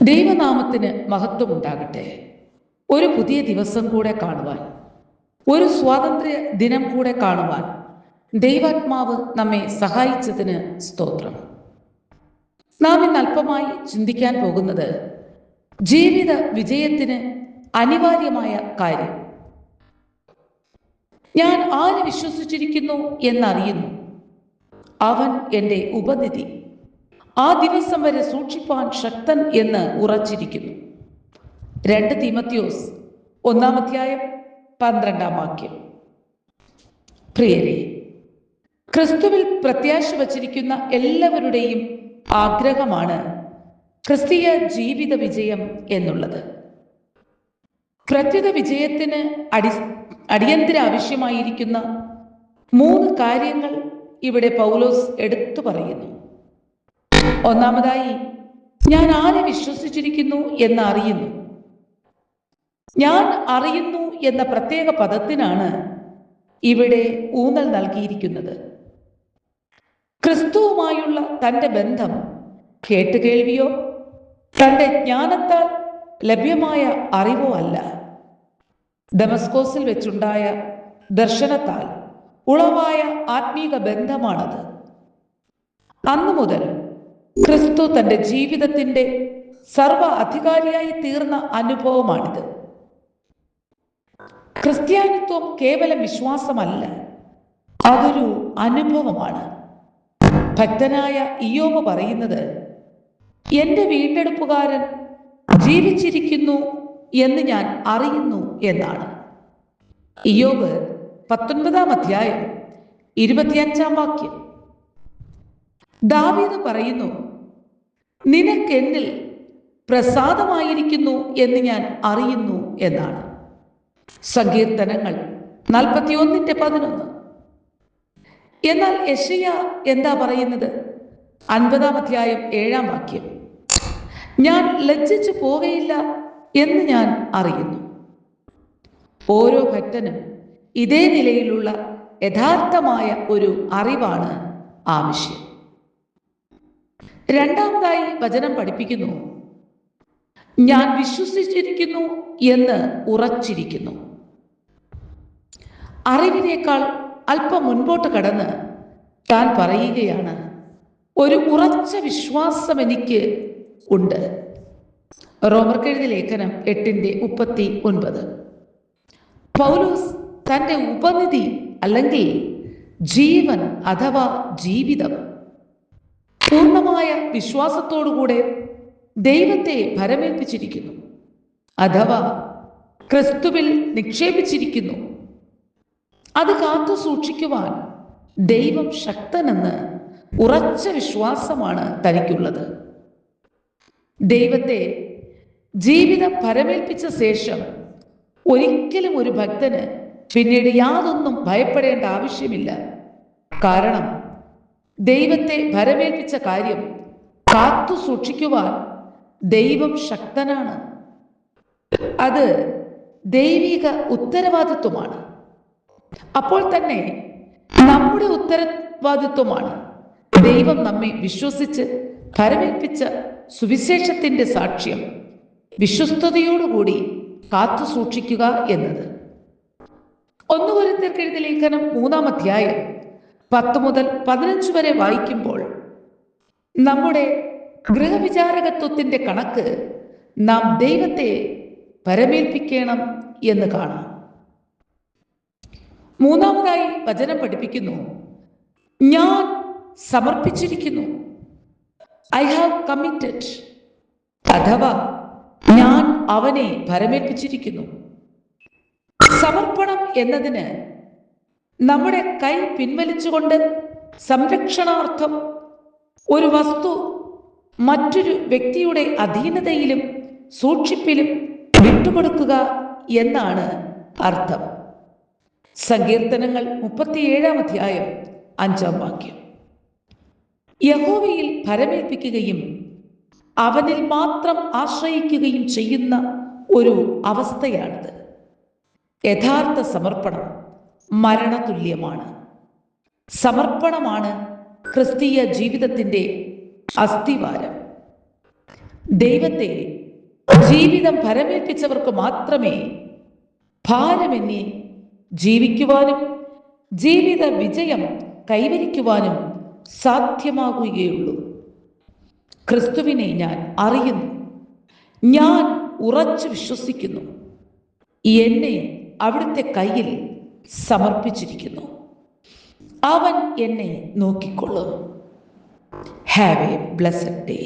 ദൈവനാമത്തിന് മഹത്വമുണ്ടാകട്ടെ. ഒരു പുതിയ ദിവസം കൂടെ കാണുവാൻ, ഒരു സ്വാതന്ത്ര്യ ദിനം കൂടെ കാണുവാൻ ദൈവാത്മാവ് നമ്മെ സഹായിച്ചതിന് സ്തോത്രം. നാം ഇന്ന് അല്പമായി ചിന്തിക്കാൻ പോകുന്നത് ജീവിത വിജയത്തിന് അനിവാര്യമായ കാര്യം. ഞാൻ ആര് വിശ്വസിച്ചിരിക്കുന്നു എന്നറിയുന്നു, അവൻ എൻ്റെ ഉപനിധി, ആ ദിവസം വരെ സൂക്ഷിപ്പാൻ ശക്തൻ എന്ന് ഉറച്ചിരിക്കുന്നു. 2 തീമോഥെയോസ് 1:12. പ്രിയരെ, ക്രിസ്തുവിൽ പ്രത്യാശ വച്ചിരിക്കുന്ന എല്ലാവരുടെയും ആഗ്രഹമാണ് ക്രിസ്തീയ ജീവിത വിജയം എന്നുള്ളത്. പ്രത്യുത വിജയത്തിന് അടിയന്തര ആവശ്യമായിരിക്കുന്ന 3 കാര്യങ്ങൾ ഇവിടെ പൗലോസ് എടുത്തു പറയുന്നു. ഒന്നാമതായി, ഞാൻ ആരെ വിശ്വസിച്ചിരിക്കുന്നു എന്ന് അറിയുന്നു. ഞാൻ അറിയുന്നു എന്ന പ്രത്യേക പദത്തിനാണ് ഇവിടെ ഊന്നൽ നൽകിയിരിക്കുന്നത്. ക്രിസ്തുവുമായുള്ള തൻ്റെ ബന്ധം കേട്ടുകേൾവിയോ തൻ്റെ ജ്ഞാനത്താൽ ലഭ്യമായ അറിവോ അല്ല. ദമസ്കോസിൽ വെച്ചുണ്ടായ ദർശനത്താൽ ഉളവായ ആത്മീക ബന്ധമാണത്. അന്നു മുതൽ ക്രിസ്തു തൻ്റെ ജീവിതത്തിൻ്റെ സർവ അധികാരിയായി തീർന്ന അനുഭവമാണിത്. ക്രിസ്ത്യാനിത്വം കേവലം വിശ്വാസമല്ല, അതൊരു അനുഭവമാണ്. ഭക്തനായ ഇയ്യോബ് പറയുന്നത്, എൻ്റെ വീണ്ടെടുപ്പുകാരൻ ജീവിച്ചിരിക്കുന്നു എന്ന് ഞാൻ അറിയുന്നു എന്നാണ്. ഇയ്യോബ് 19:25. ദാവീദ് പറയുന്നു, നിനക്കെന്നിൽ പ്രസാദമായിരിക്കുന്നു എന്ന് ഞാൻ അറിയുന്നു എന്നാണ്. സങ്കീർത്തനങ്ങൾ 41:11. എന്നാൽ യെശയ്യാ എന്താ പറയുന്നത്? 50:7. ഞാൻ ലജ്ജിച്ചു പോകയില്ല എന്ന് ഞാൻ അറിയുന്നു. ഓരോ ഭക്തനും ഇതേ നിലയിലുള്ള യഥാർത്ഥമായ ഒരു അറിവാണ് ആവശ്യം. രണ്ടാമതായി വചനം പഠിപ്പിക്കുന്നു, ഞാൻ വിശ്വസിച്ചിരിക്കുന്നു എന്ന് ഉറച്ചിരിക്കുന്നു. അറിവിനേക്കാൾ അല്പം മുൻപോട്ട് കടന്ന് താൻ പറയുകയാണ്, ഒരു ഉറച്ച വിശ്വാസം എനിക്ക് ഉണ്ട്. റോമർക്കെഴുതിയ ലേഖനം 8:39. പൗലോസ് തൻ്റെ ഉപനിധി അല്ലെങ്കിൽ ജീവൻ അഥവാ ജീവിതം പൂർണ്ണമായ വിശ്വാസത്തോടുകൂടെ ദൈവത്തെ ഭരമേൽപ്പിച്ചിരിക്കുന്നു, അഥവാ ക്രിസ്തുവിൽ നിക്ഷേപിച്ചിരിക്കുന്നു. അത് കാത്തു സൂക്ഷിക്കുവാൻ ദൈവം ശക്തനെന്ന് ഉറച്ച വിശ്വാസമാണ് തനിക്കുള്ളത്. ദൈവത്തെ ജീവിതം ഭരമേൽപ്പിച്ച ശേഷം ഒരിക്കലും ഒരു ഭക്തന് പിന്നീട് യാതൊന്നും ഭയപ്പെടേണ്ട ആവശ്യമില്ല. കാരണം ദൈവത്തെ ഭരമേൽപ്പിച്ച കാര്യം കാത്തു സൂക്ഷിക്കുവാൻ ദൈവം ശക്തനാണ്. അത് ദൈവിക ഉത്തരവാദിത്വമാണ്. അപ്പോൾ തന്നെ നമ്മുടെ ഉത്തരവാദിത്വമാണ് ദൈവം നമ്മെ വിശ്വസിച്ച് ഭരമേൽപ്പിച്ച സുവിശേഷത്തിൻ്റെ സാക്ഷ്യം വിശ്വസ്തയോടുകൂടി കാത്തു സൂക്ഷിക്കുക എന്നത്. 1 കൊരിന്ത്യർക്ക് എഴുതിയ ലേഖനം 3:10-15 വരെ വായിക്കുമ്പോൾ നമ്മുടെ ഗൃഹവിചാരകത്വത്തിൻ്റെ കണക്ക് നാം ദൈവത്തെ ഭരമേൽപ്പിക്കണം എന്ന് കാണാം. മൂന്നാമതായി വചനം പഠിപ്പിക്കുന്നു, ഞാൻ സമർപ്പിച്ചിരിക്കുന്നു. ഐ ഹാവ് കമ്മിറ്റഡ്, അഥവാ ഞാൻ അവനെ ഭരമേൽപ്പിച്ചിരിക്കുന്നു. സമർപ്പണം എന്നതിന് നമ്മുടെ കൈ പിൻവലിച്ചുകൊണ്ട് സംരക്ഷണാർത്ഥം ഒരു വസ്തു മറ്റൊരു വ്യക്തിയുടെ അധീനതയിലും സൂക്ഷിപ്പിലും വിട്ടുകൊടുക്കുക എന്നാണ് അർത്ഥം. സങ്കീർത്തനങ്ങൾ 37:5. യഹോവയിൽ ഭരമേൽപ്പിക്കുകയും അവനിൽ മാത്രം ആശ്രയിക്കുകയും ചെയ്യുന്ന ഒരു അവസ്ഥയാണിത്. യഥാർത്ഥ സമർപ്പണം മരണതുല്യമാണ്. സമർപ്പണമാണ് ക്രിസ്തീയ ജീവിതത്തിൻ്റെ അസ്ഥിവാരം. ദൈവത്തെ ജീവിതം ഭരമേൽപ്പിച്ചവർക്ക് മാത്രമേ ഭാരമെന്നി ജീവിക്കുവാനും ജീവിത വിജയം കൈവരിക്കുവാനും സാധ്യമാകുകയുള്ളൂ. ക്രിസ്തുവിനെ ഞാൻ അറിയുന്നു, ഞാൻ ഉറച്ചു വിശ്വസിക്കുന്നു, എന്നെ അവിടുത്തെ കയ്യിൽ സമർപ്പിച്ചിരിക്കുന്നു. അവൻ എന്നെ നോക്കിക്കൊള്ളും. Have a blessed day.